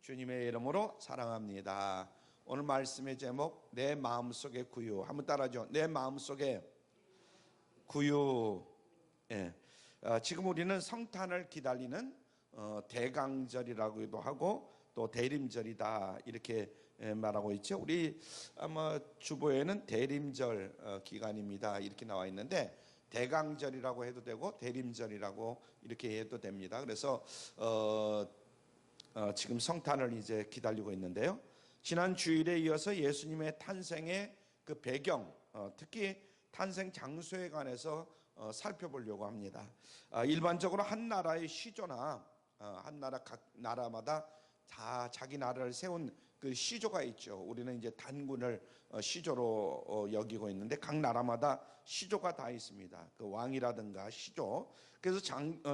주님의 이름으로 사랑합니다. 오늘 말씀의 제목, 내 마음속의 구유. 한번 따라하죠. 내 마음속의 구유. 예. 지금 우리는 성탄을 기다리는 대강절이라고도 하고 또 대림절이다 이렇게 말하고 있죠. 우리 아마 주보에는 대림절 기간입니다 이렇게 나와 있는데, 대강절이라고 해도 되고 대림절이라고 이렇게 해도 됩니다. 그래서 지금 성탄을 이제 기다리고 있는데요. 지난 주일에 이어서 예수님의 탄생의 그 배경, 특히 탄생 장소에 관해서 살펴보려고 합니다. 일반적으로 한 나라의 시조나 각 나라마다 다 자기 나라를 세운 그 시조가 있죠. 우리는 이제 단군을 시조로 여기고 있는데, 각 나라마다 시조가 다 있습니다. 그 왕이라든가 시조. 그래서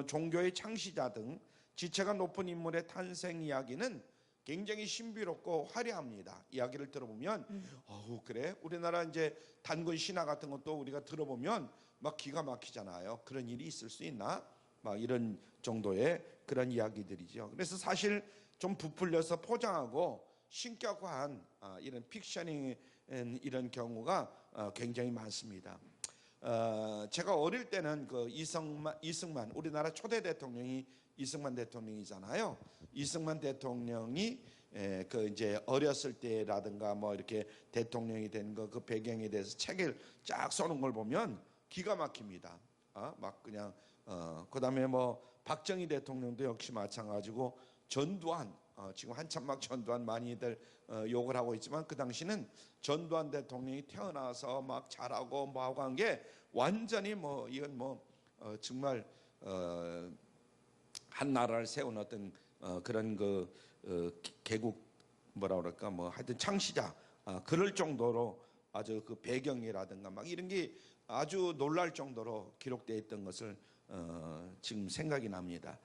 종교의 창시자 등 지체가 높은 인물의 탄생 이야기는 굉장히 신비롭고 화려합니다. 이야기를 들어보면 그래? 우리나라 이제 단군 신화 같은 것도 우리가 들어보면 막 기가 막히잖아요. 그런 일이 있을 수 있나? 막 이런 정도의 그런 이야기들이죠. 그래서 사실 좀 부풀려서 포장하고 신격화한 이런 픽셔닝 이런 경우가 굉장히 많습니다. 제가 어릴 때는 그 이승만 우리나라 초대 대통령이 이승만 대통령이잖아요. 이승만 대통령이 그 이제 어렸을 때라든가 뭐 이렇게 대통령이 된 거 그 배경에 대해서 책을 쫙 써놓은 걸 보면 기가 막힙니다. 막 그냥 그다음에 뭐 박정희 대통령도 역시 마찬가지고 전두환 지금 한참 막 전두환 많이들 욕을 하고 있지만, 그 당시는 전두환 대통령이 태어나서 막 잘하고 뭐 하고 한 게 완전히 뭐 이건 뭐 정말 한 나라를 세운 어떤 그런 그 개국 뭐라 그럴까 뭐 하여튼 창시자 그럴 정도로 아주 그 배경이라든가 막 이런 게 아주 놀랄 정도로 기록되어 있던 것을 지금 생각이 납니다.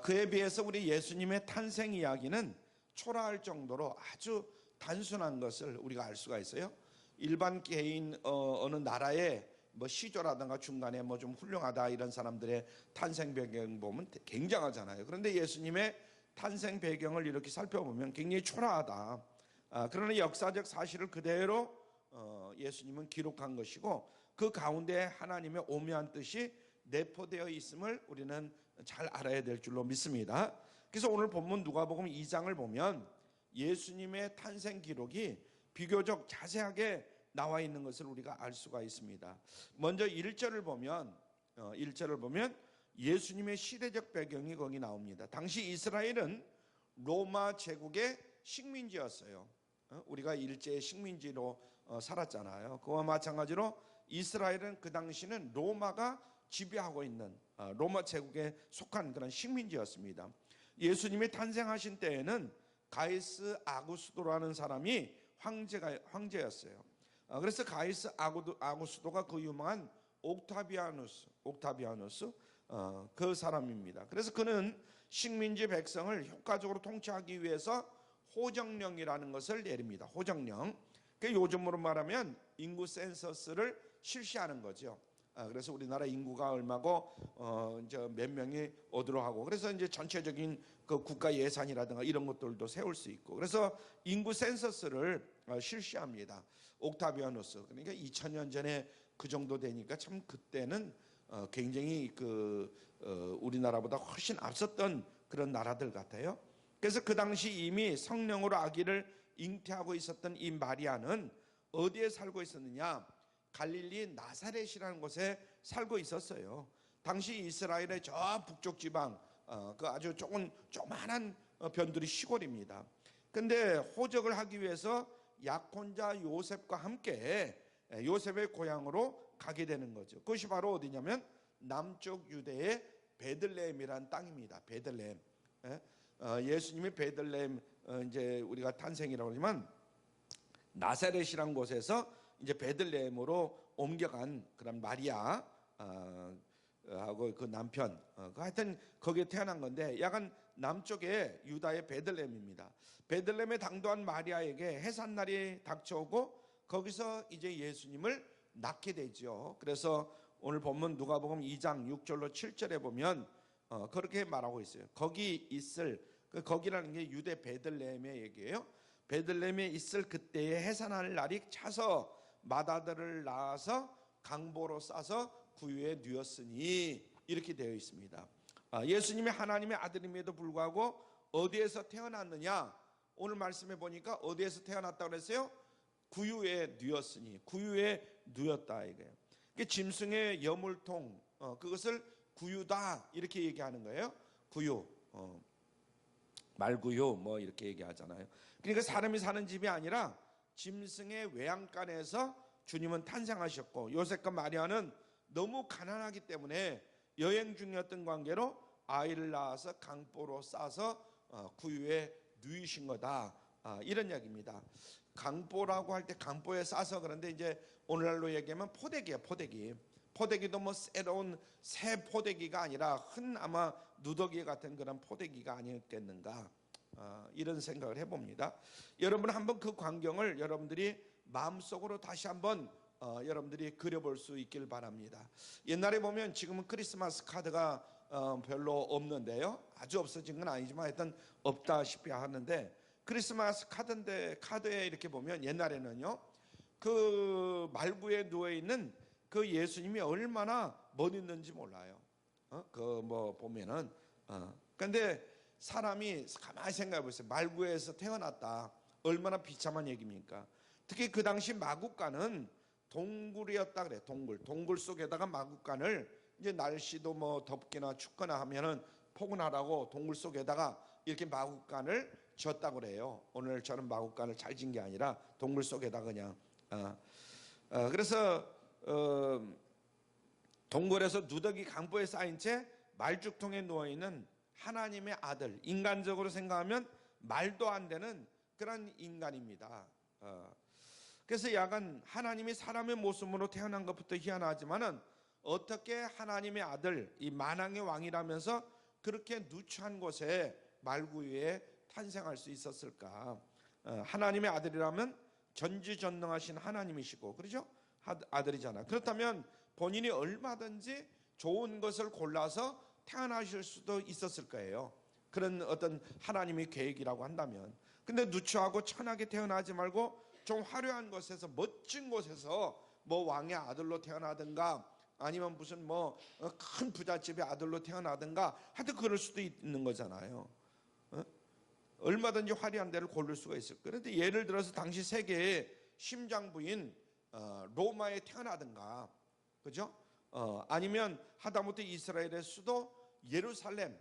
그에 비해서 우리 예수님의 탄생 이야기는 초라할 정도로 아주 단순한 것을 우리가 알 수가 있어요. 일반 개인 어느 나라의 뭐 시조라든가 중간에 뭐 좀 훌륭하다 이런 사람들의 탄생 배경 보면 굉장하잖아요. 그런데 예수님의 탄생 배경을 이렇게 살펴보면 굉장히 초라하다. 그러나 역사적 사실을 그대로 예수님은 기록한 것이고, 그 가운데 하나님의 오묘한 뜻이 내포되어 있음을 우리는 잘 알아야 될 줄로 믿습니다. 그래서 오늘 본문 누가복음 2장을 보면 예수님의 탄생 기록이 비교적 자세하게 나와 있는 것을 우리가 알 수가 있습니다. 먼저 1절을 보면 예수님의 시대적 배경이 거기 나옵니다. 당시 이스라엘은 로마 제국의 식민지였어요. 우리가 일제의 식민지로 살았잖아요. 그와 마찬가지로 이스라엘은 그 당시는 로마가 지배하고 있는 로마 제국에 속한 그런 식민지였습니다. 예수님이 탄생하신 때에는 가이스 아구스도라는 사람이 황제였어요. 그래서 가이스 아구스도가 그 유명한 옥타비아누스 그 사람입니다. 그래서 그는 식민지 백성을 효과적으로 통치하기 위해서 호정령이라는 것을 내립니다. 호정령. 그 요즘으로 말하면 인구 센서스를 실시하는 거죠. 그래서 우리나라 인구가 얼마고 이제 몇 명이 어디로 하고, 그래서 이제 전체적인 그 국가 예산이라든가 이런 것들도 세울 수 있고, 그래서 인구 센서스를 실시합니다. 옥타비아누스. 그러니까 2000년 전에 그 정도 되니까 참 그때는 굉장히 우리나라보다 훨씬 앞섰던 그런 나라들 같아요. 그래서 그 당시 이미 성령으로 아기를 잉태하고 있었던 이 마리아는 어디에 살고 있었느냐? 갈릴리 나사렛이라는 곳에 살고 있었어요. 당시 이스라엘의 저 북쪽 지방, 그 아주 조그만한 변두리 시골입니다. 근데 호적을 하기 위해서 약혼자 요셉과 함께 요셉의 고향으로 가게 되는 거죠. 그것이 바로 어디냐면 남쪽 유대의 베들레헴이라는 땅입니다. 베들레헴. 예수님이 베들레헴 이제 우리가 탄생이라고 하지만 나사렛이라는 곳에서 이제 베들레헴으로 옮겨간 그런 마리아 하고 그 남편 하여튼 거기에 태어난 건데, 약간 남쪽에 유다의 베들레헴입니다. 베들레헴에 당도한 마리아에게 해산날이 닥쳐오고 거기서 이제 예수님을 낳게 되죠. 그래서 오늘 본문 누가복음 2장 6절로 7절에 보면 그렇게 말하고 있어요. 거기 있을 거기라는 게 유대 베들레헴의 얘기예요. 베들레헴에 있을 그때에 해산할 날이 차서 맏아들을 낳아서 강보로 싸서 구유에 누였으니 이렇게 되어 있습니다. 예수님이 하나님의 아들임에도 불구하고 어디에서 태어났느냐? 오늘 말씀해 보니까 어디에서 태어났다고 그랬어요? 구유에 누였으니, 구유에 누였다 이거예요. 짐승의 여물통, 그것을 구유다 이렇게 얘기하는 거예요. 구유, 말구유 뭐 이렇게 얘기하잖아요. 그러니까 사람이 사는 집이 아니라 짐승의 외양간에서 주님은 탄생하셨고, 요셉과 마리아는 너무 가난하기 때문에 여행 중이었던 관계로 아이를 낳아서 강보로 싸서 구유에 누이신 거다, 이런 이야기입니다. 강보라고 할 때 강보에 싸서, 그런데 이제 오늘날로 얘기하면 포대기예요. 포대기도 뭐 새로운 새 포대기가 아니라 흔 아마 누더기 같은 그런 포대기가 아니었겠는가, 이런 생각을 해봅니다. 여러분 한번 그 광경을 여러분들이 마음속으로 다시 한번 여러분들이 그려볼 수 있길 바랍니다. 옛날에 보면, 지금은 크리스마스 카드가 별로 없는데요, 아주 없어진 건 아니지만 하여튼 없다시피 하는데, 크리스마스 카드에 이렇게 보면 옛날에는요, 그 말구에 누워있는 그 예수님이 얼마나 멋있는지 몰라요. 그 뭐 보면은, 근데 사람이 가만히 생각해 보세요. 말구에서 태어났다, 얼마나 비참한 얘기입니까? 특히 그 당시 마구간은 동굴이었다 그래. 동굴 속에다가 마구간을, 이제 날씨도 뭐 덥거나 춥거나 하면은 포근하라고 동굴 속에다가 이렇게 마구간을 지었다고 그래요. 오늘처럼 마구간을 잘 진 게 아니라 동굴 속에다 그냥. 그래서 동굴에서 누더기 강보에 쌓인 채 말죽통에 누워있는 하나님의 아들, 인간적으로 생각하면 말도 안 되는 그런 인간입니다. 그래서 약간 하나님이 사람의 모습으로 태어난 것부터 희한하지만은, 어떻게 하나님의 아들, 이 만왕의 왕이라면서 그렇게 누추한 곳에 말구유에 탄생할 수 있었을까? 하나님의 아들이라면 전지전능하신 하나님이시고, 그렇죠? 아들이잖아. 그렇다면 본인이 얼마든지 좋은 것을 골라서 태어나실 수도 있었을 거예요. 그런 어떤 하나님의 계획이라고 한다면. 근데 누추하고 천하게 태어나지 말고 좀 화려한 곳에서, 멋진 곳에서 뭐 왕의 아들로 태어나든가, 아니면 무슨 뭐 큰 부잣집의 아들로 태어나든가, 하여튼 그럴 수도 있는 거잖아요. 얼마든지 화려한 데를 고를 수가 있을 거예요. 그런데 예를 들어서 당시 세계의 심장부인 로마에 태어나든가, 그죠? 아니면 하다못해 이스라엘의 수도 예루살렘,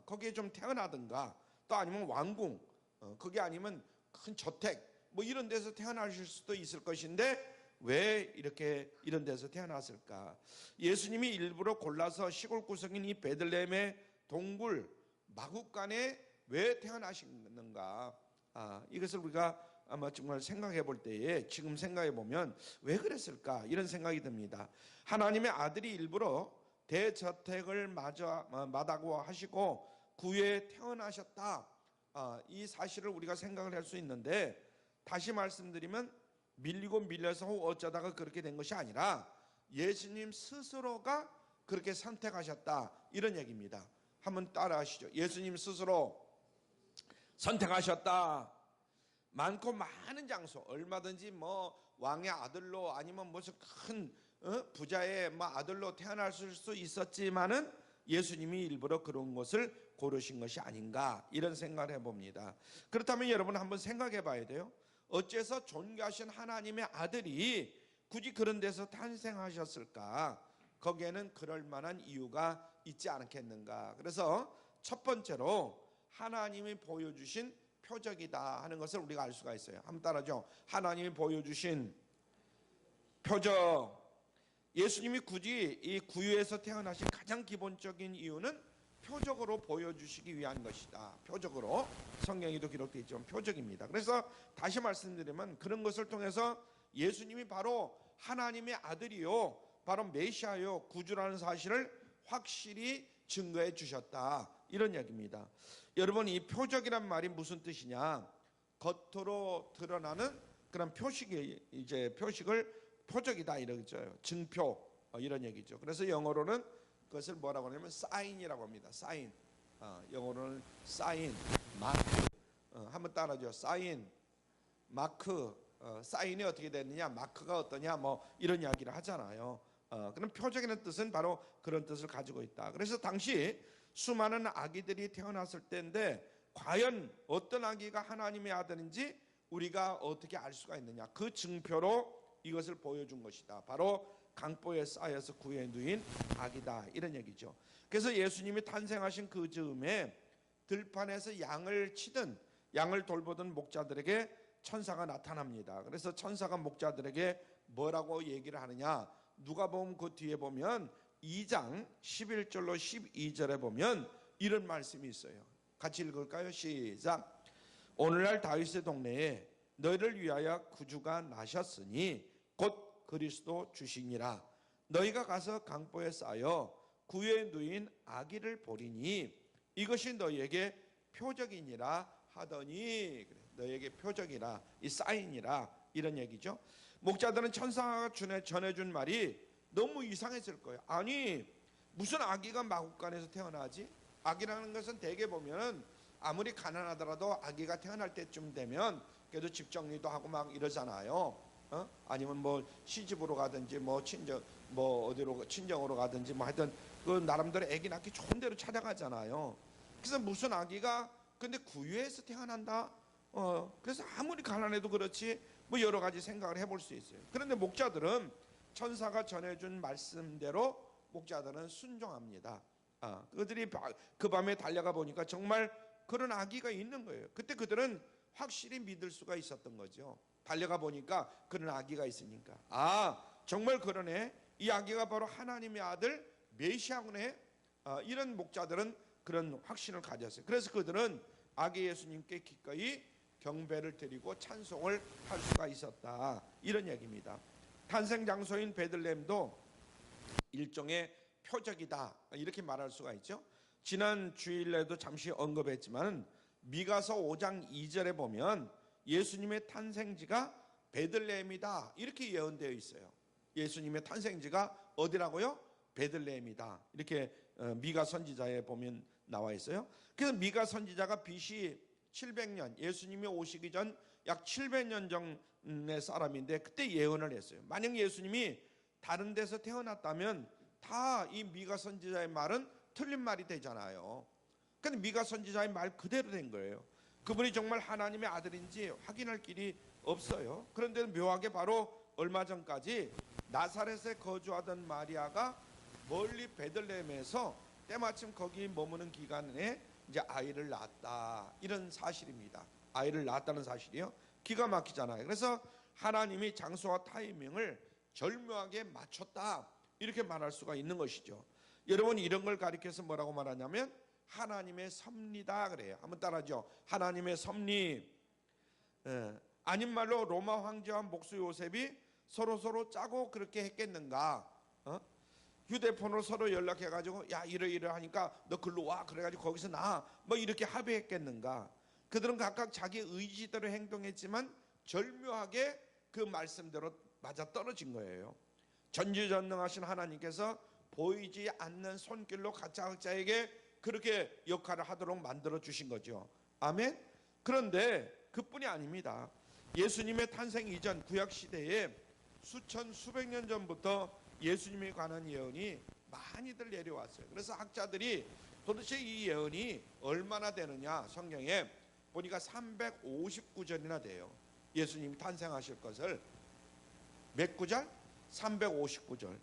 거기에 좀 태어나든가, 또 아니면 왕궁, 그게 아니면 큰 저택, 뭐 이런 데서 태어나실 수도 있을 것인데, 왜 이렇게 이런 데서 태어났을까? 예수님이 일부러 골라서 시골 구석인 이 베들레헴의 동굴 마구간에 왜 태어나시는가? 이것을 우리가 아마 정말 생각해 볼 때에, 지금 생각해 보면 왜 그랬을까, 이런 생각이 듭니다. 하나님의 아들이 일부러 대저택을 마다고 하시고 구유에 태어나셨다, 이 사실을 우리가 생각을 할 수 있는데, 다시 말씀드리면 밀리고 밀려서 어쩌다가 그렇게 된 것이 아니라 예수님 스스로가 그렇게 선택하셨다, 이런 얘기입니다. 한번 따라 하시죠. 예수님 스스로 선택하셨다. 많고 많은 장소, 얼마든지 뭐 왕의 아들로, 아니면 무슨 큰 부자의 뭐 아들로 태어나실 수 있었지만은 예수님이 일부러 그런 것을 고르신 것이 아닌가, 이런 생각을 해봅니다. 그렇다면 여러분 한번 생각해 봐야 돼요. 어째서 존귀하신 하나님의 아들이 굳이 그런 데서 탄생하셨을까? 거기에는 그럴 만한 이유가 있지 않겠는가. 그래서 첫 번째로 하나님이 보여주신 표적이다 하는 것을 우리가 알 수가 있어요. 한번 따라하죠. 하나님이 보여주신 표적. 예수님이 굳이 이 구유에서 태어나신 가장 기본적인 이유는 표적으로 보여주시기 위한 것이다. 표적으로, 성경에도 기록되어 있지만 표적입니다. 그래서 다시 말씀드리면, 그런 것을 통해서 예수님이 바로 하나님의 아들이요, 바로 메시아요, 구주라는 사실을 확실히 증거해 주셨다, 이런 이야기입니다. 여러분, 이 표적이란 말이 무슨 뜻이냐? 겉으로 드러나는 그런 표식이, 이제 표식을 표적이다 이러죠. 증표, 이런 얘기죠. 그래서 영어로는 그것을 뭐라고 하냐면 사인이라고 합니다. 사인. 영어로는 사인, 마크. 한번 따라줘. 사인, 마크. 사인이 어떻게 됐느냐, 마크가 어떠냐, 뭐 이런 이야기를 하잖아요. 그럼 표적이라는 뜻은 바로 그런 뜻을 가지고 있다. 그래서 당시 수많은 아기들이 태어났을 때인데 과연 어떤 아기가 하나님의 아들인지 우리가 어떻게 알 수가 있느냐, 그 증표로 이것을 보여준 것이다. 바로 강보에 쌓여서 구에 누인 아기다, 이런 얘기죠. 그래서 예수님이 탄생하신 그 즈음에 들판에서 양을 치든 양을 돌보던 목자들에게 천사가 나타납니다. 그래서 천사가 목자들에게 뭐라고 얘기를 하느냐, 누가복음 그 뒤에 보면 2장 11절로 12절에 보면 이런 말씀이 있어요. 같이 읽을까요? 시작. 오늘날 다윗의 동네에 너희를 위하여 구주가 나셨으니 곧 그리스도 주시니라. 너희가 가서 강보에 쌓여 구에 누인 아기를 보리니 이것이 너희에게 표적이니라 하더니, 너희에게 표적이라, 이 사인이라, 이런 얘기죠. 목자들은 천사가 전해준 말이 너무 이상했을 거예요. 아니, 무슨 아기가 마국간에서 태어나지? 아기라는 것은 대개 보면은 아무리 가난하더라도 아기가 태어날 때쯤 되면 그래도 집 정리도 하고 막 이러잖아요. 아니면 뭐 시집으로 가든지 뭐 친정, 뭐 어디로 친정으로 가든지 뭐 하여튼 그 나름대로 아기 낳기 좋은 데로 찾아가잖아요. 그래서 무슨 아기가 근데 구유에서 태어난다? 그래서 아무리 가난해도 그렇지 뭐 여러 가지 생각을 해볼 수 있어요. 그런데 목자들은 천사가 전해준 말씀대로 목자들은 순종합니다. 그들이 그 밤에 달려가 보니까 정말 그런 아기가 있는 거예요. 그때 그들은 확실히 믿을 수가 있었던 거죠. 달려가 보니까 그런 아기가 있으니까, 정말 그러네, 이 아기가 바로 하나님의 아들 메시아구네. 이런 목자들은 그런 확신을 가졌어요. 그래서 그들은 아기 예수님께 기꺼이 경배를 드리고 찬송을 할 수가 있었다, 이런 얘기입니다. 탄생 장소인 베들레헴도 일종의 표적이다, 이렇게 말할 수가 있죠. 지난 주일에도 잠시 언급했지만 미가서 5장 2절에 보면 예수님의 탄생지가 베들레헴이다, 이렇게 예언되어 있어요. 예수님의 탄생지가 어디라고요? 베들레헴이다, 이렇게 미가 선지자에 보면 나와 있어요. 그래서 미가 선지자가 BC 700년, 예수님이 오시기 전 약 700년 전의 사람인데 그때 예언을 했어요. 만약 예수님이 다른 데서 태어났다면 다 이 미가 선지자의 말은 틀린 말이 되잖아요. 근데 미가 선지자의 말 그대로 된 거예요. 그분이 정말 하나님의 아들인지 확인할 길이 없어요. 그런데 묘하게 바로 얼마 전까지 나사렛에 거주하던 마리아가 멀리 베들레헴에서 때마침 거기 머무는 기간에 이제 아이를 낳았다, 이런 사실입니다. 아이를 낳았다는 사실이요, 기가 막히잖아요. 그래서 하나님이 장소와 타이밍을 절묘하게 맞췄다, 이렇게 말할 수가 있는 것이죠. 여러분, 이런 걸 가리켜서 뭐라고 말하냐면 하나님의 섭리다 그래요. 한번 따라하죠. 하나님의 섭리. 아닌 말로 로마 황제와 목수 요셉이 서로 짜고 그렇게 했겠는가? 휴대폰으로 서로 연락해가지고 야 이러하니까 너 글로 와, 그래가지고 거기서 나, 뭐 이렇게 합의했겠는가? 그들은 각각 자기 의지대로 행동했지만 절묘하게 그 말씀대로 맞아 떨어진 거예요. 전지전능하신 하나님께서 보이지 않는 손길로 각자에게 그렇게 역할을 하도록 만들어 주신 거죠. 아멘. 그런데 그뿐이 아닙니다. 예수님의 탄생 이전 구약 시대에 수백 년 전부터 예수님에 관한 예언이 많이들 내려왔어요. 그래서 학자들이 도대체 이 예언이 얼마나 되느냐, 성경에 보니까 359절이나 돼요. 예수님이 탄생하실 것을 몇 구절? 359절.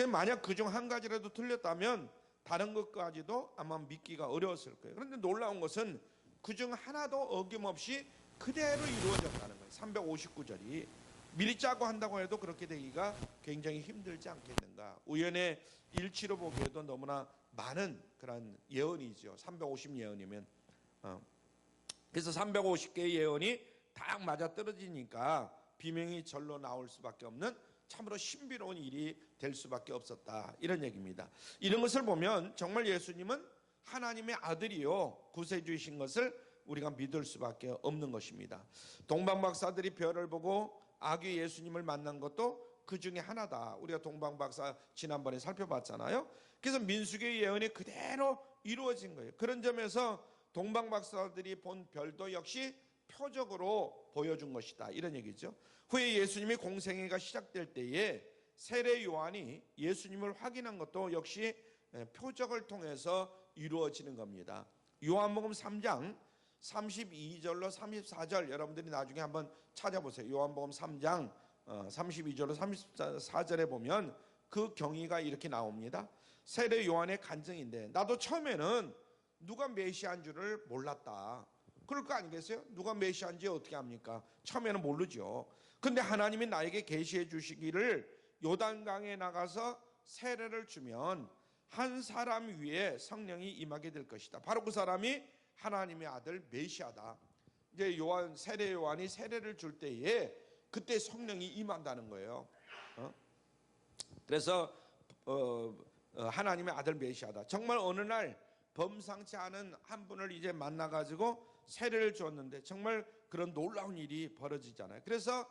만약 그중 한 가지라도 틀렸다면 다른 것까지도 아마 믿기가 어려웠을 거예요. 그런데 놀라운 것은 그중 하나도 어김없이 그대로 이루어졌다는 거예요. 359절이 미리 짜고 한다고 해도 그렇게 되기가 굉장히 힘들지 않겠는가. 우연의 일치로 보기에도 너무나 많은 그런 예언이죠. 350 예언이면. 그래서 350개의 예언이 딱 맞아 떨어지니까 비명이 절로 나올 수밖에 없는 참으로 신비로운 일이 될 수밖에 없었다, 이런 얘기입니다. 이런 것을 보면 정말 예수님은 하나님의 아들이요 구세주이신 것을 우리가 믿을 수밖에 없는 것입니다. 동방박사들이 별을 보고 아기 예수님을 만난 것도 그 중에 하나다. 우리가 동방박사 지난번에 살펴봤잖아요. 그래서 민수기의 예언이 그대로 이루어진 거예요. 그런 점에서 동방 박사들이 본 별도 역시 표적으로 보여준 것이다, 이런 얘기죠. 후에 예수님의 공생애가 시작될 때에 세례 요한이 예수님을 확인한 것도 역시 표적을 통해서 이루어지는 겁니다. 요한복음 3장 32절로 34절 여러분들이 나중에 한번 찾아보세요. 요한복음 3장 32절로 34절에 보면 그 경위가 이렇게 나옵니다. 세례 요한의 간증인데, 나도 처음에는 누가 메시아인 줄을 몰랐다. 그럴 거 아니겠어요? 누가 메시아인지 어떻게 합니까? 처음에는 모르죠. 근데 하나님이 나에게 계시해 주시기를 요단강에 나가서 세례를 주면 한 사람 위에 성령이 임하게 될 것이다. 바로 그 사람이 하나님의 아들 메시아다. 이제 세례 요한이 세례를 줄 때에 그때 성령이 임한다는 거예요. 그래서 하나님의 아들 메시아다. 정말 어느 날 범상치 않은 한 분을 이제 만나가지고 세례를 줬는데 정말 그런 놀라운 일이 벌어지잖아요. 그래서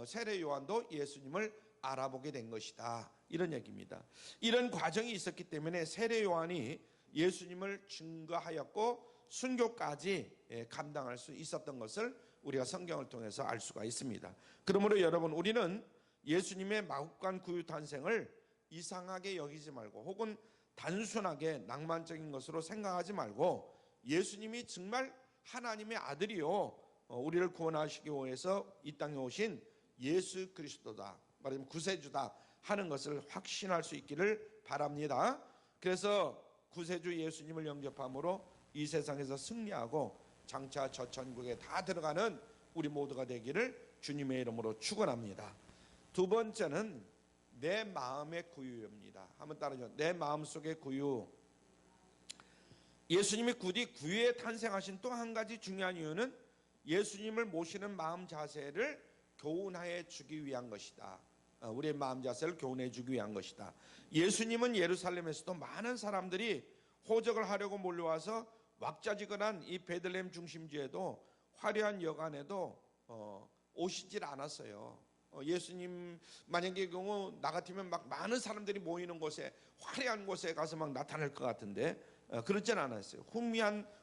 세례 요한도 예수님을 알아보게 된 것이다, 이런 얘기입니다. 이런 과정이 있었기 때문에 세례 요한이 예수님을 증거하였고 순교까지 감당할 수 있었던 것을 우리가 성경을 통해서 알 수가 있습니다. 그러므로 여러분, 우리는 예수님의 마국간 구유 탄생을 이상하게 여기지 말고 혹은 단순하게 낭만적인 것으로 생각하지 말고 예수님이 정말 하나님의 아들이요 우리를 구원하시기 위해서 이 땅에 오신 예수 그리스도다, 말하자면 구세주다 하는 것을 확신할 수 있기를 바랍니다. 그래서 구세주 예수님을 영접함으로 이 세상에서 승리하고 장차 저 천국에 다 들어가는 우리 모두가 되기를 주님의 이름으로 축원합니다. 두 번째는 내 마음의 구유입니다. 한번 따라줘. 내 마음속의 구유. 예수님이 굳이 구유에 탄생하신 또 한 가지 중요한 이유는 예수님을 모시는 마음 자세를 교훈하여 주기 위한 것이다. 우리의 마음 자세를 교훈해 주기 위한 것이다. 예수님은 예루살렘에서도 많은 사람들이 호적을 하려고 몰려와서 왁자지근한 이 베들레헴 중심지에도 화려한 여관에도 오시질 않았어요. 예수님 만약의 경우 나 같으면 막 많은 사람들이 모이는 곳에 화려한 곳에 가서 막 나타날 것 같은데 그렇진 않았어요.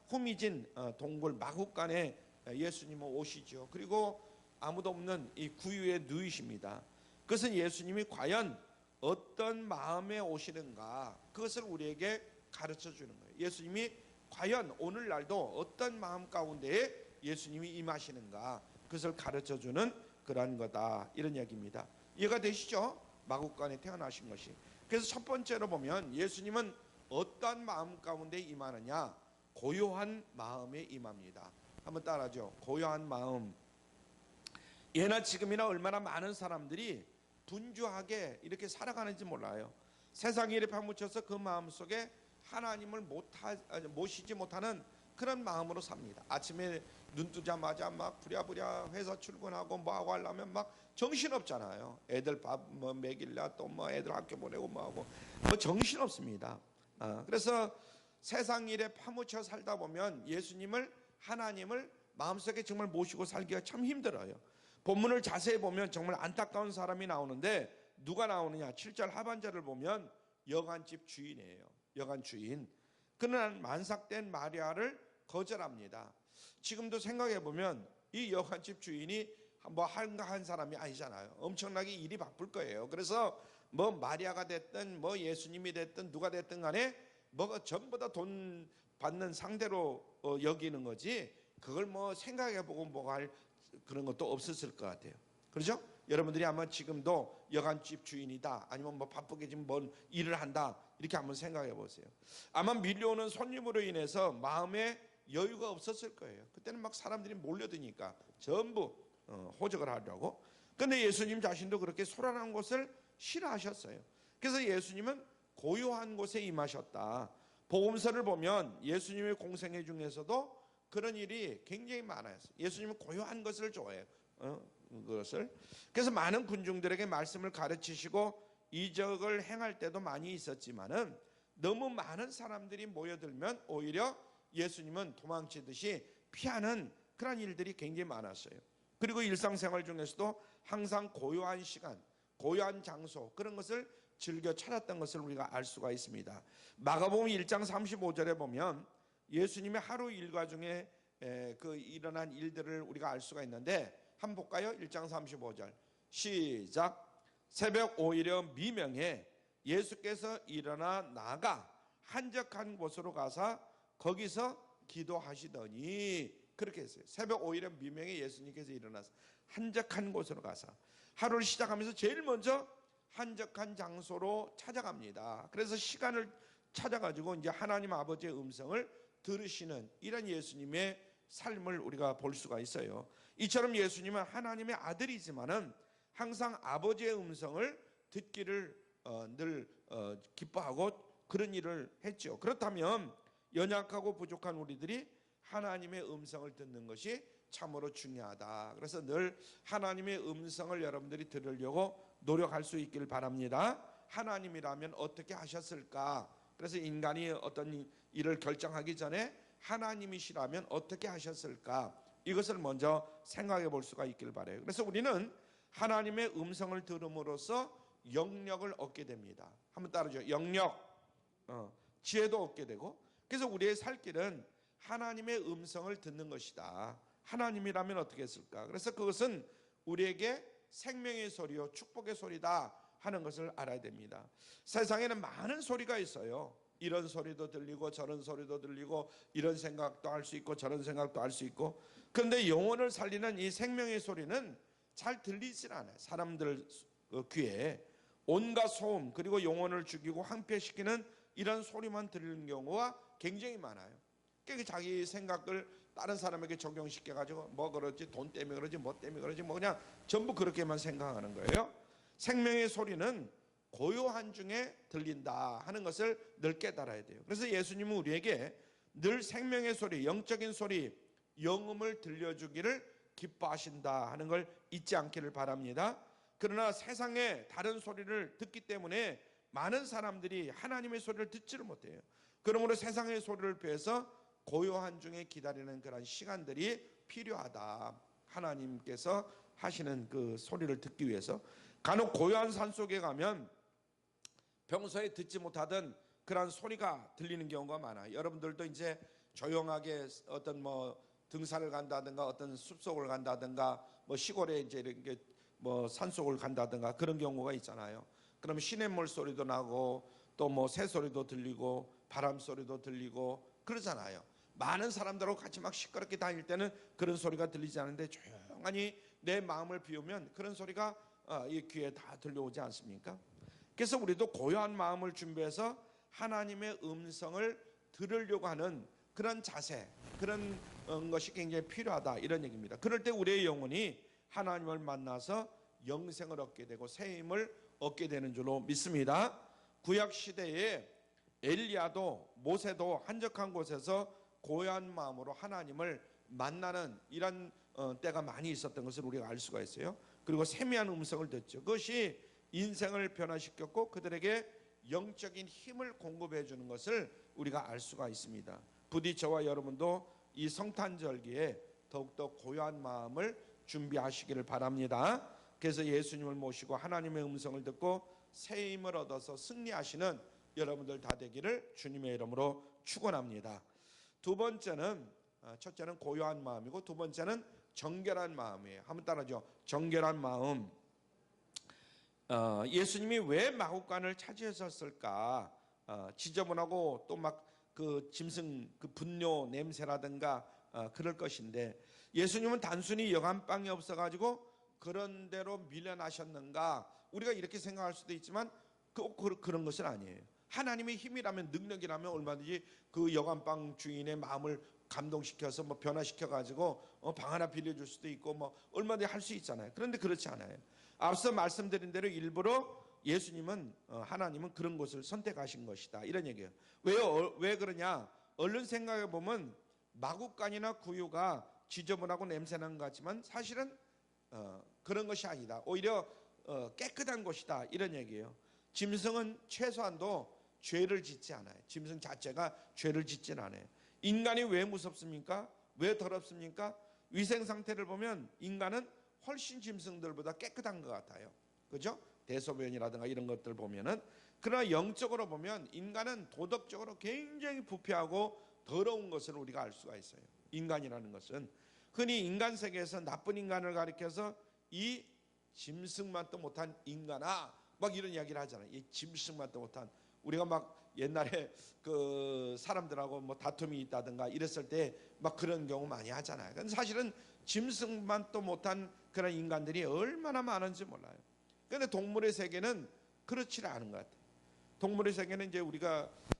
후미진 동굴 마국간에 예수님은 오시죠. 그리고 아무도 없는 이 구유에 누이십니다. 그것은 예수님이 과연 어떤 마음에 오시는가, 그것을 우리에게 가르쳐 주는 거예요. 예수님이 과연 오늘날도 어떤 마음 가운데에 예수님이 임하시는가, 그것을 가르쳐 주는 그러한 거다, 이런 얘기입니다. 이해가 되시죠? 마국간에 태어나신 것이. 그래서 첫 번째로 보면 예수님은 어떤 마음 가운데 임하느냐, 고요한 마음에 임합니다. 한번 따라하죠. 고요한 마음. 예나 지금이나 얼마나 많은 사람들이 분주하게 이렇게 살아가는지 몰라요. 세상 일에 파묻혀서 그 마음속에 하나님을 모시지 못하는 그런 마음으로 삽니다. 아침에 눈 뜨자마자 막 부랴부랴 회사 출근하고 뭐하고 하려면 막 정신없잖아요. 애들 밥 뭐 먹일라, 또 뭐 애들 학교 보내고 뭐하고 뭐 정신없습니다. 그래서 세상 일에 파묻혀 살다 보면 예수님을, 하나님을 마음속에 정말 모시고 살기가 참 힘들어요. 본문을 자세히 보면 정말 안타까운 사람이 나오는데 누가 나오느냐, 7절 하반절을 보면 여관집 주인이에요. 여관 주인. 그는 만삭된 마리아를 거절합니다. 지금도 생각해 보면 이 여관집 주인이 뭐 한가한 사람이 아니잖아요. 엄청나게 일이 바쁠 거예요. 그래서 뭐 마리아가 됐든 뭐 예수님이 됐든 누가 됐든 간에 뭐가 전부 다 돈 받는 상대로 여기는 거지, 그걸 뭐 생각해 보고 뭐 할 그런 것도 없었을 것 같아요. 그렇죠? 여러분들이 아마 지금도 여관집 주인이다, 아니면 뭐 바쁘게 지금 뭔 일을 한다, 이렇게 한번 생각해 보세요. 아마 밀려오는 손님으로 인해서 마음에 여유가 없었을 거예요. 그때는 막 사람들이 몰려드니까 전부 호적을 하려고. 그런데 예수님 자신도 그렇게 소란한 곳을 싫어하셨어요. 그래서 예수님은 고요한 곳에 임하셨다. 복음서를 보면 예수님의 공생애 중에서도 그런 일이 굉장히 많아요. 예수님은 고요한 것을 좋아해요. 그것을. 그래서 많은 군중들에게 말씀을 가르치시고 이적을 행할 때도 많이 있었지만은 너무 많은 사람들이 모여들면 오히려 예수님은 도망치듯이 피하는 그런 일들이 굉장히 많았어요. 그리고 일상생활 중에서도 항상 고요한 시간, 고요한 장소, 그런 것을 즐겨 찾았던 것을 우리가 알 수가 있습니다. 마가복음 1장 35절에 보면 예수님의 하루 일과 중에 그 일어난 일들을 우리가 알 수가 있는데 한번 볼까요? 1장 35절 시작. 새벽 5일여 미명에 예수께서 일어나 나가 한적한 곳으로 가사 거기서 기도하시더니, 그렇게 했어요. 새벽 5일여 미명에 예수님께서 일어나서 한적한 곳으로 가사, 하루를 시작하면서 제일 먼저 한적한 장소로 찾아갑니다. 그래서 시간을 찾아가지고 이제 하나님 아버지의 음성을 들으시는 이런 예수님의 삶을 우리가 볼 수가 있어요. 이처럼 예수님은 하나님의 아들이지만은 항상 아버지의 음성을 듣기를 늘 기뻐하고 그런 일을 했죠. 그렇다면 연약하고 부족한 우리들이 하나님의 음성을 듣는 것이 참으로 중요하다. 그래서 늘 하나님의 음성을 여러분들이 들으려고 노력할 수 있길 바랍니다. 하나님이라면 어떻게 하셨을까? 그래서 인간이 어떤 일을 결정하기 전에 하나님이시라면 어떻게 하셨을까? 이것을 먼저 생각해 볼 수가 있길 바라요. 그래서 우리는 하나님의 음성을 들음으로써 영력을 얻게 됩니다. 한번 따라줘. 영력, 지혜도 얻게 되고. 그래서 우리의 살 길은 하나님의 음성을 듣는 것이다. 하나님이라면 어떻게 했을까? 그래서 그것은 우리에게 생명의 소리요 축복의 소리다 하는 것을 알아야 됩니다. 세상에는 많은 소리가 있어요. 이런 소리도 들리고 저런 소리도 들리고 이런 생각도 할 수 있고 저런 생각도 할 수 있고, 그런데 영혼을 살리는 이 생명의 소리는 잘 들리질 않아요. 사람들 귀에 온갖 소음 그리고 영혼을 죽이고 황폐시키는 이런 소리만 들리는 경우가 굉장히 많아요. 그러니까 자기 생각을 다른 사람에게 적용시켜 가지고 뭐 그러지, 돈 때문에 그러지, 뭐 때문에 그러지, 뭐 그냥 전부 그렇게만 생각하는 거예요. 생명의 소리는 고요한 중에 들린다 하는 것을 늘 깨달아야 돼요. 그래서 예수님은 우리에게 늘 생명의 소리, 영적인 소리, 영음을 들려주기를 기뻐하신다 하는 걸 잊지 않기를 바랍니다. 그러나 세상의 다른 소리를 듣기 때문에 많은 사람들이 하나님의 소리를 듣지를 못해요. 그러므로 세상의 소리를 피해서 고요한 중에 기다리는 그런 시간들이 필요하다. 하나님께서 하시는 그 소리를 듣기 위해서. 간혹 고요한 산 속에 가면 평소에 듣지 못하던 그런 소리가 들리는 경우가 많아요. 여러분들도 이제 조용하게 어떤 뭐 등산을 간다든가 어떤 숲속을 간다든가 뭐 시골에 이제 이렇게 뭐 산속을 간다든가 그런 경우가 있잖아요. 그러면 시냇물 소리도 나고 또 뭐 새 소리도 들리고 바람 소리도 들리고 그러잖아요. 많은 사람들하고 같이 막 시끄럽게 다닐 때는 그런 소리가 들리지 않는데 조용히 내 마음을 비우면 그런 소리가 이 귀에 다 들려오지 않습니까? 그래서 우리도 고요한 마음을 준비해서 하나님의 음성을 들으려고 하는 그런 자세, 그런 것이 굉장히 필요하다 이런 얘기입니다. 그럴 때 우리의 영혼이 하나님을 만나서 영생을 얻게 되고 새 힘을 얻게 되는 줄로 믿습니다. 구약 시대에 엘리야도 모세도 한적한 곳에서 고요한 마음으로 하나님을 만나는 이런 때가 많이 있었던 것을 우리가 알 수가 있어요. 그리고 세미한 음성을 듣죠. 그것이 인생을 변화시켰고 그들에게 영적인 힘을 공급해 주는 것을 우리가 알 수가 있습니다. 부디 저와 여러분도 이 성탄절기에 더욱더 고요한 마음을 준비하시기를 바랍니다. 그래서 예수님을 모시고 하나님의 음성을 듣고 새 힘을 얻어서 승리하시는 여러분들 다 되기를 주님의 이름으로 축원합니다. 두 번째는, 첫째는 고요한 마음이고 두 번째는 정결한 마음이에요. 한번 따라하죠. 정결한 마음. 예수님이 왜 마구간을 차지하셨을까? 지저분하고 또 막 그 짐승 그 분뇨 냄새라든가 그럴 것인데 예수님은 단순히 여간빵이 없어가지고 그런 대로 밀려나셨는가? 우리가 이렇게 생각할 수도 있지만 그런 것은 아니에요. 하나님의 힘이라면, 능력이라면 얼마든지 그 여간빵 주인의 마음을 감동시켜서 뭐 변화시켜가지고 방 하나 빌려줄 수도 있고 뭐 얼마든지 할 수 있잖아요. 그런데 그렇지 않아요. 앞서 말씀드린 대로 일부러 예수님은 하나님은 그런 곳을 선택하신 것이다 이런 얘기예요. 왜요? 왜 그러냐? 얼른 생각해 보면 마구간이나 구유가 지저분하고 냄새나는 것 같지만 사실은 그런 것이 아니다. 오히려 깨끗한 곳이다 이런 얘기예요. 짐승은 최소한도 죄를 짓지 않아요. 짐승 자체가 죄를 짓지는 않아요. 인간이 왜 무섭습니까? 왜 더럽습니까? 위생 상태를 보면 인간은 훨씬 짐승들보다 깨끗한 것 같아요. 그죠? 대소변이라든가 이런 것들 보면은, 그러나 영적으로 보면 인간은 도덕적으로 굉장히 부패하고 더러운 것을 우리가 알 수가 있어요. 인간이라는 것은 흔히 인간 세계에서 나쁜 인간을 가리켜서 이 짐승만도 못한 인간아 막 이런 이야기를 하잖아요. 이 짐승만도 못한, 우리가 막 옛날에 그 사람들하고 뭐 다툼이 있다든가 이랬을 때 막 그런 경우 많이 하잖아요. 근데 사실은 짐승만도 못한 그런 인간들이 얼마나 많은지 몰라요. 근데 동물의 세계는 그렇지 않은 것 같아요. 동물의 세계는 이제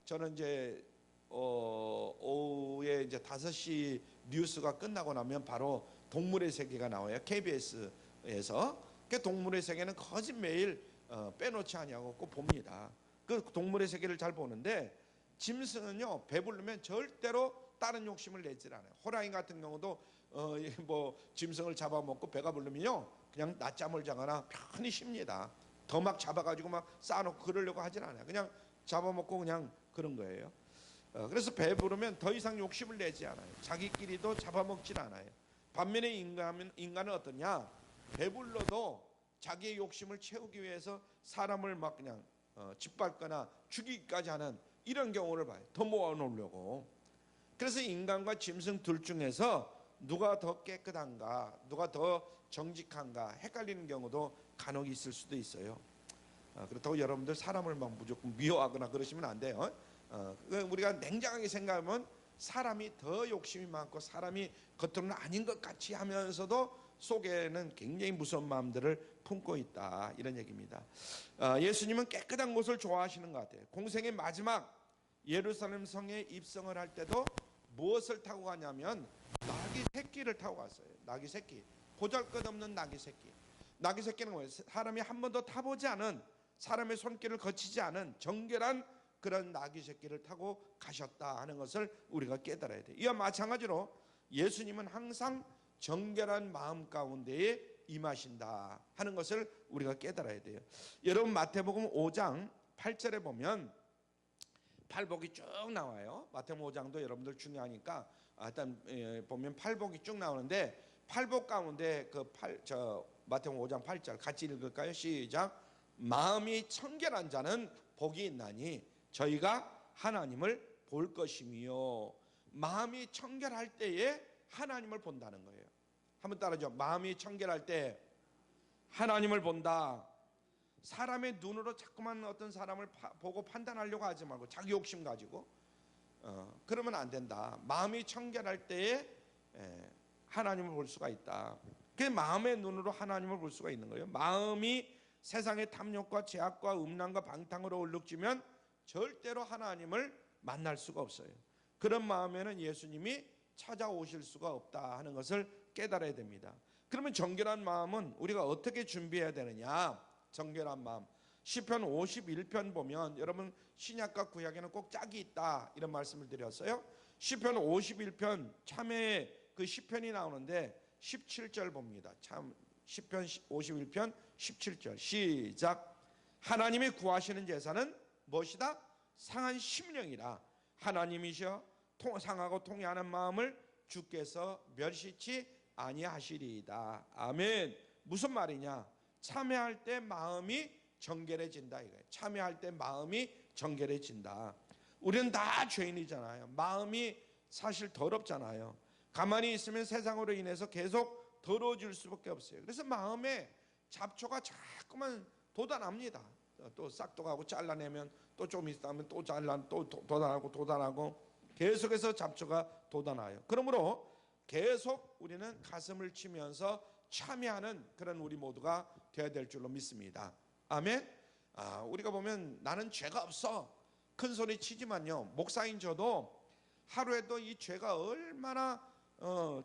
저는 이제 오후에 이제 5시 뉴스가 끝나고 나면 바로 동물의 세계가 나와요. KBS에서. 그 동물의 세계는 거의 매일 빼놓지 않냐고 꼭 봅니다. 그 동물의 세계를 잘 보는데, 짐승은요 배부르면 절대로 다른 욕심을 내질 않아요. 호랑이 같은 경우도 뭐 짐승을 잡아먹고 배가 부르면요 그냥 낮잠을 자거나 편히 쉽니다. 더 막 잡아가지고 막 쌓아놓고 그러려고 하진 않아요. 그냥 잡아먹고 그냥 그런 거예요. 그래서 배부르면 더 이상 욕심을 내지 않아요. 자기끼리도 잡아먹질 않아요. 반면에 인간은 어떠냐? 배불러도 자기의 욕심을 채우기 위해서 사람을 막 그냥 짓밟거나 죽이기까지 하는 이런 경우를 봐요. 더 모아놓으려고. 그래서 인간과 짐승 둘 중에서 누가 더 깨끗한가, 누가 더 정직한가 헷갈리는 경우도 간혹 있을 수도 있어요. 그렇다고 여러분들 사람을 막 무조건 미워하거나 그러시면 안 돼요. 우리가 냉정하게 생각하면 사람이 더 욕심이 많고 사람이 겉으로는 아닌 것 같이 하면서도 속에는 굉장히 무서운 마음들을 품고 있다, 이런 얘기입니다. 예수님은 깨끗한 곳을 좋아하시는 것 같아요. 공생의 마지막 예루살렘 성에 입성을 할 때도 무엇을 타고 가냐면 나귀 새끼를 타고 갔어요. 나귀 새끼, 보잘것없는 나귀 새끼. 나귀 새끼는 뭐예요? 사람이 한 번도 타보지 않은, 사람의 손길을 거치지 않은 정결한 그런 나귀 새끼를 타고 가셨다 하는 것을 우리가 깨달아야 돼요. 이와 마찬가지로 예수님은 항상 정결한 마음 가운데에 임하신다 하는 것을 우리가 깨달아야 돼요. 여러분 마태복음 5장 8절에 보면 팔복이 쭉 나와요. 마태복음 5장도 여러분들 중요하니까 일단 보면 팔복이 쭉 나오는데, 팔복 가운데 마태복음 5장 8절 같이 읽을까요? 시작. 마음이 청결한 자는 복이 있나니 저희가 하나님을 볼 것이며. 마음이 청결할 때에 하나님을 본다는 거예요. 한번 따라하죠. 마음이 청결할 때 하나님을 본다. 사람의 눈으로 자꾸만 어떤 사람을 보고 판단하려고 하지 말고 자기 욕심 가지고 그러면 안 된다. 마음이 청결할 때에 하나님을 볼 수가 있다. 그 마음의 눈으로 하나님을 볼 수가 있는 거예요. 마음이 세상의 탐욕과 죄악과 음란과 방탕으로 얼룩지면 절대로 하나님을 만날 수가 없어요. 그런 마음에는 예수님이 찾아오실 수가 없다 하는 것을 깨달아야 됩니다. 그러면 정결한 마음은 우리가 어떻게 준비해야 되느냐? 정결한 마음. 시편 51편 보면, 여러분 신약과 구약에는 꼭 짝이 있다 이런 말씀을 드렸어요. 시편 51편 참회의 그 시편이 나오는데 17절 봅니다. 참 시편 51편 17절 시작. 하나님이 구하시는 제사는 무엇이다? 상한 심령이라. 하나님이셔 상하고 통회하는 마음을 주께서 멸시치 아니하시리이다. 아멘. 무슨 말이냐? 참회할 때 마음이 정결해진다 이거예요. 참회할 때 마음이 정결해진다. 우리는 다 죄인이잖아요. 마음이 사실 더럽잖아요. 가만히 있으면 세상으로 인해서 계속 더러워질 수밖에 없어요. 그래서 마음에 잡초가 자꾸만 돋아납니다. 또 싹둑하고 잘라내면 또 좀 있다면 또 잘라 또 돋아나고 계속해서 잡초가 돋아나요. 그러므로 계속 우리는 가슴을 치면서 참여하는 그런 우리 모두가 되어야 될 줄로 믿습니다. 아멘. 우리가 보면 나는 죄가 없어 큰 소리 치지만요, 목사인 저도 하루에도 이 죄가 얼마나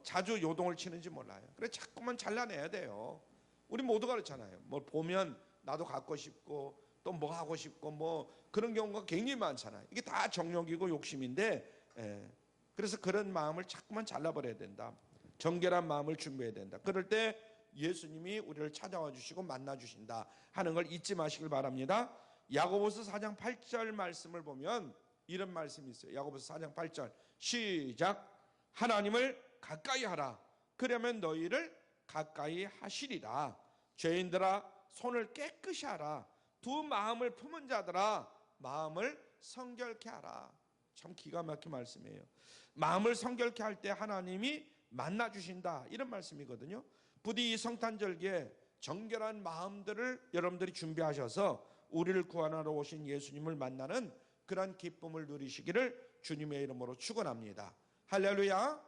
자주 요동을 치는지 몰라요. 그래 자꾸만 잘라내야 돼요. 우리 모두가 그렇잖아요. 뭐 보면 나도 갖고 싶고 또 뭐 하고 싶고 뭐 그런 경우가 굉장히 많잖아요. 이게 다 정욕이고 욕심인데, 그래서 그런 마음을 자꾸만 잘라버려야 된다. 정결한 마음을 준비해야 된다. 그럴 때 예수님이 우리를 찾아와 주시고 만나 주신다 하는 걸 잊지 마시길 바랍니다. 야고보서 4장 8절 말씀을 보면 이런 말씀이 있어요. 야고보서 4장 8절 시작. 하나님을 가까이 하라. 그러면 너희를 가까이 하시리라. 죄인들아 손을 깨끗이 하라. 두 마음을 품은 자들아 마음을 성결케 하라. 참 기가 막힌 말씀이에요. 마음을 성결케 할 때 하나님이 만나 주신다, 이런 말씀이거든요. 부디 이 성탄절기에 정결한 마음들을 여러분들이 준비하셔서 우리를 구원하러 오신 예수님을 만나는 그런 기쁨을 누리시기를 주님의 이름으로 축원합니다. 할렐루야.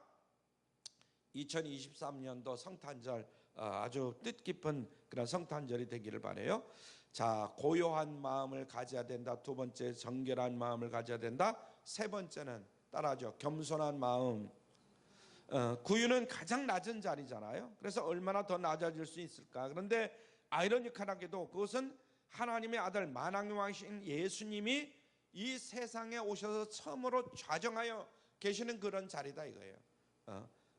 2023년도 성탄절 아주 뜻깊은 그런 성탄절이 되기를 바라요. 자, 고요한 마음을 가져야 된다. 두 번째, 정결한 마음을 가져야 된다. 세 번째는 따라하죠. 겸손한 마음. 구유는 가장 낮은 자리잖아요. 그래서 얼마나 더 낮아질 수 있을까? 그런데 아이러니컬하게도 그것은 하나님의 아들 만왕의 왕이신 예수님이 이 세상에 오셔서 처음으로 좌정하여 계시는 그런 자리다 이거예요.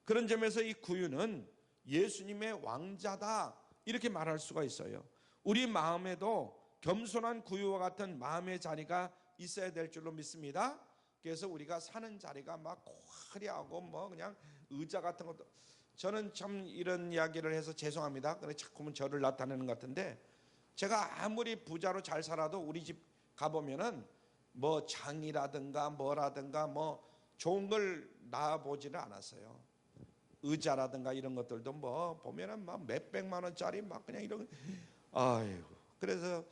그런 점에서 이 구유는 예수님의 왕자다, 이렇게 말할 수가 있어요. 우리 마음에도 겸손한 구유와 같은 마음의 자리가 있어야 될 줄로 믿습니다. 그래서 우리가 사는 자리가 막 화려하고 뭐 그냥 의자 같은 것도, 저는 참 이런 이야기를 해서 죄송합니다. 근데 자꾸만 저를 나타내는 것 같은데, 제가 아무리 부자로 잘 살아도 우리 집 가보면은 뭐 장이라든가 뭐라든가 뭐 좋은 걸 놔보지는 않았어요. 의자라든가 이런 것들도 뭐 보면은 막 몇백만 원짜리 막 그냥 이런, 아이고. 그래서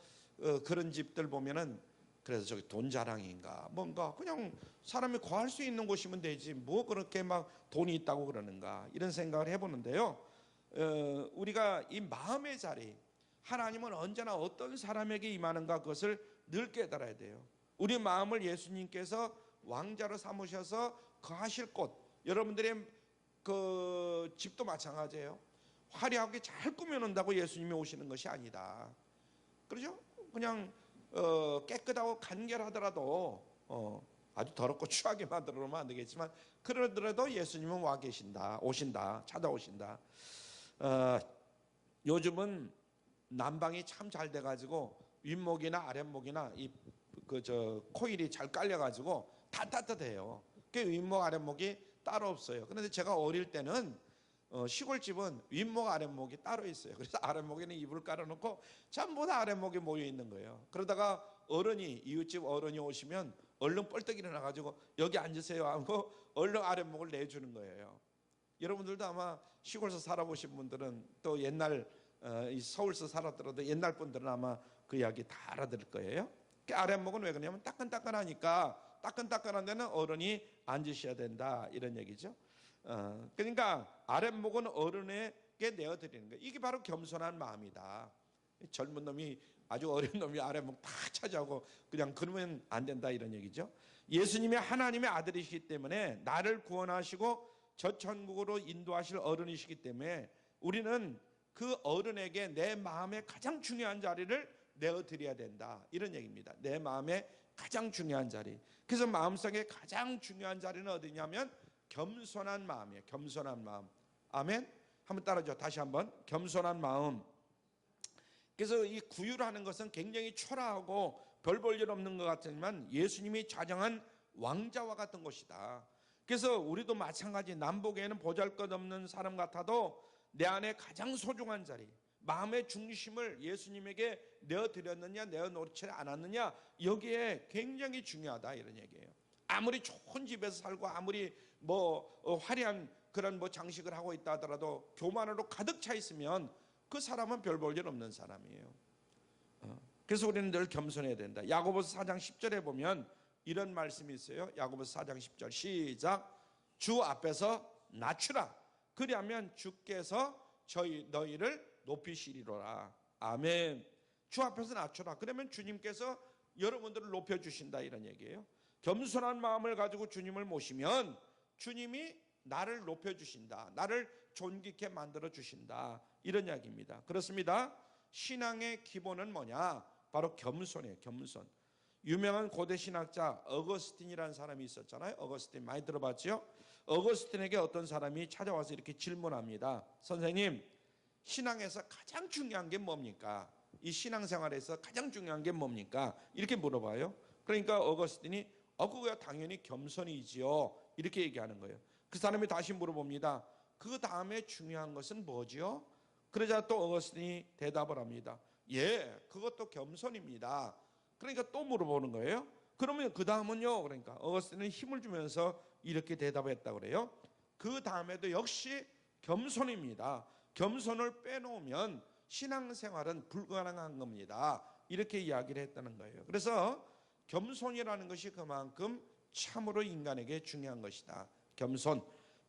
그런 집들 보면은, 그래서 저기 돈 자랑인가 뭔가 그냥 사람이 구할 수 있는 곳이면 되지 뭐 그렇게 막 돈이 있다고 그러는가, 이런 생각을 해보는데요. 우리가 이 마음의 자리, 하나님은 언제나 어떤 사람에게 임하는가, 그것을 늘 깨달아야 돼요. 우리 마음을 예수님께서 왕자로 삼으셔서 거하실 곳, 여러분들의 그 집도 마찬가지예요. 화려하게 잘 꾸며놓는다고 예수님이 오시는 것이 아니다. 그렇죠? 그냥 깨끗하고 간결하더라도 아주 더럽고 추하게 만들어 놓으면 안 되겠지만, 그러더라도 예수님은 와 계신다, 오신다, 찾아오신다. 요즘은 난방이 참 잘 돼가지고 윗목이나 아랫목이나 이 코일이 잘 깔려가지고 다 따뜻해요. 그 윗목 아랫목이 따로 없어요. 그런데 제가 어릴 때는 시골집은 윗목 아랫목이 따로 있어요. 그래서 아랫목에는 이불 깔아놓고 전부 다 아랫목에 모여 있는 거예요. 그러다가 이웃집 어른이 오시면 얼른 뻘떡 일어나가지고 여기 앉으세요 하고 얼른 아랫목을 내주는 거예요. 여러분들도 아마 시골에서 살아보신 분들은, 또 옛날 서울서 살았더라도 옛날 분들은 아마 그 이야기 다 알아들을 거예요. 그 아랫목은 왜 그러냐면 따끈따끈하니까, 따끈따끈한 데는 어른이 앉으셔야 된다, 이런 얘기죠. 그러니까 아랫목은 어른에게 내어드리는 거예요. 이게 바로 겸손한 마음이다. 젊은 놈이, 아주 어린 놈이 아랫목 다 차지하고 그냥 그러면 안 된다, 이런 얘기죠. 예수님이 하나님의 아들이시기 때문에, 나를 구원하시고 저 천국으로 인도하실 어른이시기 때문에 우리는 그 어른에게 내 마음의 가장 중요한 자리를 내어드려야 된다, 이런 얘기입니다. 내 마음의 가장 중요한 자리. 그래서 마음속에 가장 중요한 자리는 어디냐면 겸손한 마음이에요. 겸손한 마음. 아멘. 한번 따라줘. 다시 한번. 겸손한 마음. 그래서 이 구유라는 것은 굉장히 초라하고 별 볼 일 없는 것 같지만 예수님이 좌정한 왕자와 같은 것이다. 그래서 우리도 마찬가지, 남보기에는 보잘것없는 사람 같아도 내 안에 가장 소중한 자리, 마음의 중심을 예수님에게 내어드렸느냐 내어놓지 않았느냐, 여기에 굉장히 중요하다, 이런 얘기예요. 아무리 좋은 집에서 살고 아무리 화려한 그런 장식을 하고 있다 하더라도 교만으로 가득 차 있으면 그 사람은 별 볼 일 없는 사람이에요. 그래서 우리는 늘 겸손해야 된다. 야고보서 4장 10절에 보면 이런 말씀이 있어요. 야고보서 4장 10절 시작. 주 앞에서 낮추라. 그리하면 주께서 너희를 높이시리로라. 아멘. 주 앞에서 낮추라. 그러면 주님께서 여러분들을 높여주신다, 이런 얘기예요. 겸손한 마음을 가지고 주님을 모시면 주님이 나를 높여주신다, 나를 존귀케 만들어주신다, 이런 이야기입니다. 그렇습니다. 신앙의 기본은 뭐냐? 바로 겸손이에요. 겸손. 유명한 고대 신학자 어거스틴이라는 사람이 있었잖아요. 어거스틴 많이 들어봤죠? 어거스틴에게 어떤 사람이 찾아와서 이렇게 질문합니다. 선생님, 신앙에서 가장 중요한 게 뭡니까? 이 신앙생활에서 가장 중요한 게 뭡니까? 이렇게 물어봐요. 그러니까 어거스틴이 그거야 당연히 겸손이지요, 이렇게 얘기하는 거예요. 그 사람이 다시 물어봅니다. 그 다음에 중요한 것은 뭐지요? 그러자 또 어거스틴이 대답을 합니다. 예, 그것도 겸손입니다. 그러니까 또 물어보는 거예요. 그러면 그 다음은요? 그러니까 어거스틴은 힘을 주면서 이렇게 대답했다 그래요. 그 다음에도 역시 겸손입니다. 겸손을 빼놓으면 신앙생활은 불가능한 겁니다. 이렇게 이야기를 했다는 거예요. 그래서 겸손이라는 것이 그만큼 참으로 인간에게 중요한 것이다. 겸손.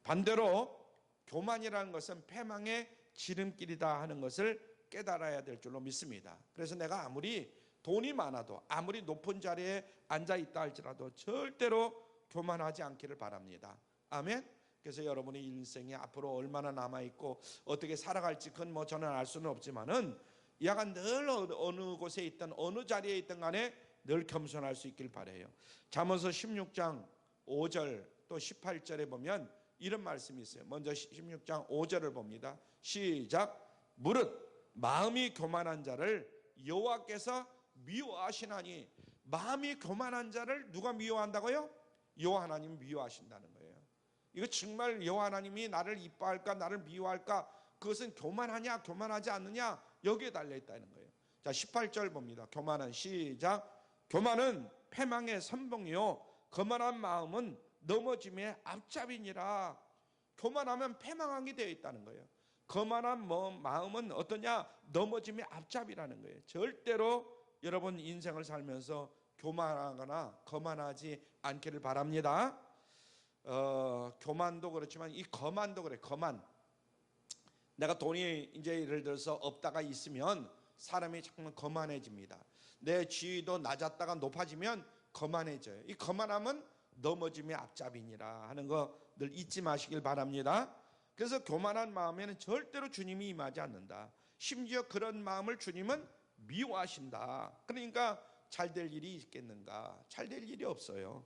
반대로 교만이라는 것은 패망의 지름길이다 하는 것을 깨달아야 될 줄로 믿습니다. 그래서 내가 아무리 돈이 많아도, 아무리 높은 자리에 앉아 있다 할지라도 절대로 교만하지 않기를 바랍니다. 아멘. 그래서 여러분의 인생이 앞으로 얼마나 남아있고 어떻게 살아갈지 그건 뭐 저는 알 수는 없지만은 야간 늘 어느 곳에 있든 어느 자리에 있든 간에 늘 겸손할 수 있길 바라요. 잠언서 16장 5절 또 18절에 보면 이런 말씀이 있어요. 먼저 16장 5절을 봅니다. 시작. 무릇 마음이 교만한 자를 여호와께서 미워하시나니. 마음이 교만한 자를 누가 미워한다고요? 여호와 하나님 미워하신다는 거예요. 이거 정말 여호와 하나님이 나를 이뻐할까 나를 미워할까, 그것은 교만하냐 교만하지 않느냐 여기에 달려있다는 거예요. 자 18절 봅니다. 교만은 시작. 교만은 패망의 선봉이요 거만한 마음은 넘어짐의 앞잡이니라. 교만하면 패망하게 되어 있다는 거예요. 거만한 마음은 어떠냐? 넘어짐의 앞잡이라는 거예요. 절대로 여러분 인생을 살면서 교만하거나 거만하지 않기를 바랍니다. 교만도 그렇지만 이 거만도 그래. 거만. 내가 돈이 이제 예를 들어서 없다가 있으면 사람이 정말 거만해집니다. 내 지위도 낮았다가 높아지면 거만해져요. 이 거만함은 넘어짐의 앞잡이니라 하는 거 늘 잊지 마시길 바랍니다. 그래서 교만한 마음에는 절대로 주님이 임하지 않는다. 심지어 그런 마음을 주님은 미워하신다. 그러니까 잘 될 일이 있겠는가? 잘 될 일이 없어요.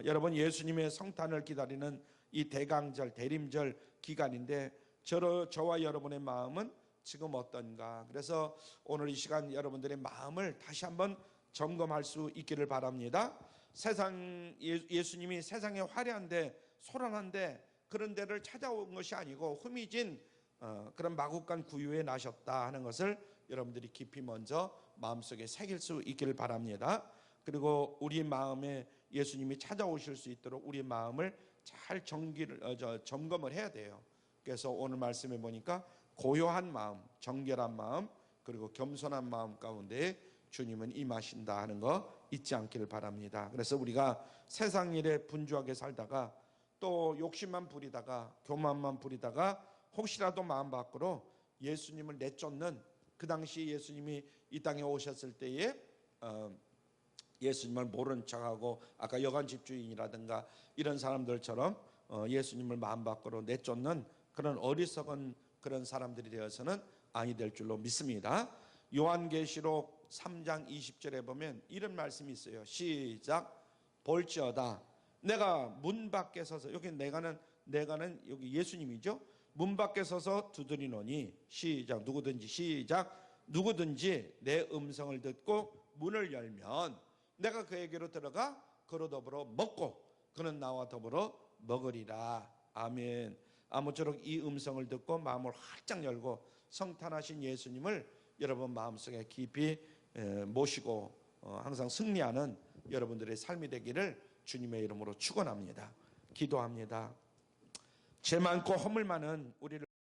여러분 예수님의 성탄을 기다리는 이 대강절 대림절 기간인데 저와 여러분의 마음은 지금 어떤가? 그래서 오늘 이 시간 여러분들의 마음을 다시 한번 점검할 수 있기를 바랍니다. 예수님이 세상에 화려한데 소란한데 그런 데를 찾아온 것이 아니고 후미진 그런 마국간 구유에 나셨다 하는 것을 여러분들이 깊이 먼저 마음속에 새길 수 있기를 바랍니다. 그리고 우리 마음에 예수님이 찾아오실 수 있도록 우리 마음을 잘 점검을 해야 돼요. 그래서 오늘 말씀해 보니까 고요한 마음, 정결한 마음, 그리고 겸손한 마음 가운데 주님은 임하신다 하는 거 잊지 않기를 바랍니다. 그래서 우리가 세상 일에 분주하게 살다가 또 욕심만 부리다가 교만만 부리다가 혹시라도 마음 밖으로 예수님을 내쫓는, 그 당시 예수님이 이 땅에 오셨을 때에 예수님을 모른 척하고 아까 여관 집주인이라든가 이런 사람들처럼 예수님을 마음 밖으로 내쫓는 그런 어리석은 그런 사람들이 되어서는 아니 될 줄로 믿습니다. 요한계시록 3장 20절에 보면 이런 말씀이 있어요. 시작. 볼지어다 내가 문 밖에 서서, 여기 내가는 여기 예수님이죠. 문 밖에 서서 두드리노니 시작. 누구든지 시작. 누구든지 내 음성을 듣고 문을 열면 내가 그에게로 들어가 그로 더불어 먹고 그는 나와 더불어 먹으리라. 아멘. 아무쪼록 이 음성을 듣고 마음을 활짝 열고 성탄하신 예수님을 여러분 마음속에 깊이 모시고 항상 승리하는 여러분들의 삶이 되기를 주님의 이름으로 축원합니다. 기도합니다. 죄 많고 허물 많은 우리를